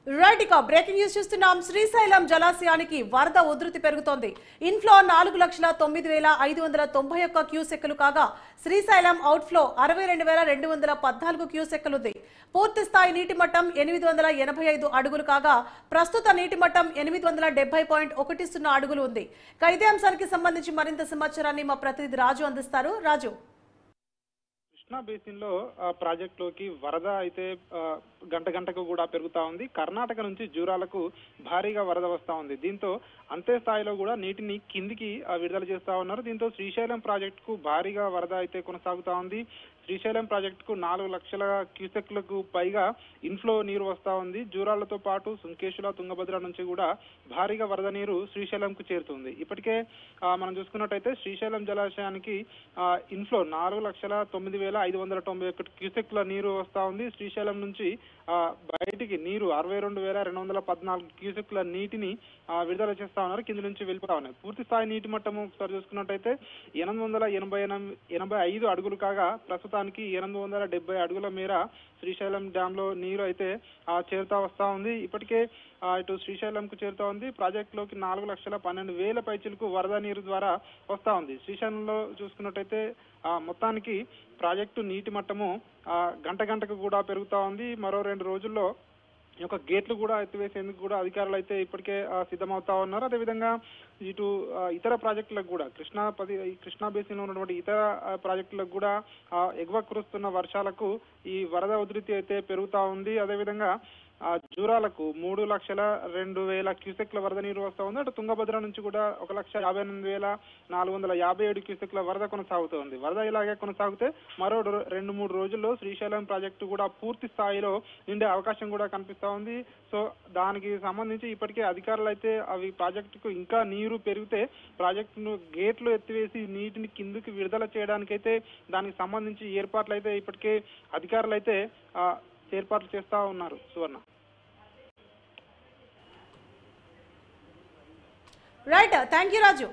Right ఇక breaking news చూస్తున్నాం. శ్రీశైలం జలాశయానికి వరద ఉధృతి పెరుగుతోంది. ఇన్ఫ్లో 4,09,591 క్యూసెక్కులు కాగా శ్రీశైలం అవుట్ఫ్లో 62,214 క్యూసెక్కులుంది. పూర్తి స్థాయి నీటి మట్టం 885 అడుగులు కాగా ప్రస్తుత నీటి మట్టం 870.10 అడుగులు ఉంది. ఇదే అంశానికి సంబంధించి మరింత సమాచారాన్ని మా ప్రతినిధి రాజు అందిస్తారు. రాజు, కృష్ణా బేసిన్ లో ప్రాజెక్ట్ లోకి వరద అయితే గంట గంటకు కూడా పెరుగుతా ఉంది. కర్ణాటక నుంచి జూరాలకు భారీగా వరద వస్తా ఉంది. దీంతో అంతే స్థాయిలో కూడా నీటిని కిందికి విడుదల చేస్తా ఉన్నారు. దీంతో శ్రీశైలం ప్రాజెక్ట్ కు భారీగా వరద అయితే కొనసాగుతా ఉంది. శ్రీశైలం ప్రాజెక్ట్ కు 4 లక్షల క్యూసెక్లకు పైగా ఇన్ఫ్లో నీరు వస్తా ఉంది. జూరాలతో పాటు సుంకేశుల, తుంగభద్ర నుంచి కూడా భారీగా వరద నీరు శ్రీశైలంకు చేరుతుంది. ఇప్పటికే మనం చూసుకున్నట్టయితే శ్రీశైలం జలాశయానికి ఇన్ఫ్లో 4,09,591 క్యూసెక్ల నీరు వస్తా ఉంది. శ్రీశైలం నుంచి బయటికి నీరు 62,214 క్యూసెక్ల నీటిని విడుదల చేస్తా ఉన్నారు. కింది నుంచి వెళ్ళిపోతా ఉన్నాయి. పూర్తి స్థాయి నీటి మట్టము ఒకసారి చూసుకున్నట్టయితే 885 అడుగులు కాగా ప్రస్తుతానికి 870 అడుగుల మేర శ్రీశైలం డ్యామ్ లో నీరు అయితే చేరుతా వస్తా ఉంది. ఇప్పటికే ఇటు శ్రీశైలం కు చేరుతా ఉంది. ప్రాజెక్ట్ లోకి 4,12,000 పైచిలకు వరద నీరు ద్వారా వస్తా ఉంది. శ్రీశైలంలో చూసుకున్నట్టయితే మొత్తానికి ప్రాజెక్టు నీటి మట్టము గంట గంటకు కూడా పెరుగుతా ఉంది. మరో 2 రోజుల్లో ఈ యొక్క గేట్లు కూడా ఎత్తివేసేందుకు కూడా అధికారులు అయితే ఇప్పటికే సిద్ధమవుతా ఉన్నారు. అదేవిధంగా ఇటు ఇతర ప్రాజెక్టులకు కూడా కృష్ణా బేసిన్ లో ఉన్నటువంటి ఇతర ప్రాజెక్టులకు కూడా ఎగువ కురుస్తున్న వర్షాలకు ఈ వరద ఉధృతి అయితే పెరుగుతా ఉంది. అదేవిధంగా జూరాలకు 3,02,000 క్యూసెక్ల వరద నీరు వస్తా ఉంది. అటు తుంగభద్ర నుంచి కూడా 1,58,457 క్యూసెక్ల వరద కొనసాగుతోంది. వరద ఇలాగే కొనసాగితే మరో 2-3 రోజుల్లో శ్రీశైలం ప్రాజెక్టు కూడా పూర్తి స్థాయిలో నిండే అవకాశం కూడా కనిపిస్తా ఉంది. సో దానికి సంబంధించి ఇప్పటికే అధికారులు అయితే అవి ప్రాజెక్టుకు ఇంకా నీరు పెరిగితే ప్రాజెక్టును గేట్లు ఎత్తివేసి నీటిని కిందకి విడుదల చేయడానికైతే దానికి సంబంధించి ఏర్పాట్లు అయితే ఇప్పటికే అధికారులు అయితే ఏర్పాట్లు చేస్తా ఉన్నారు. సువర్ణ, రైట్, థ్యాంక్ యూ రాజు.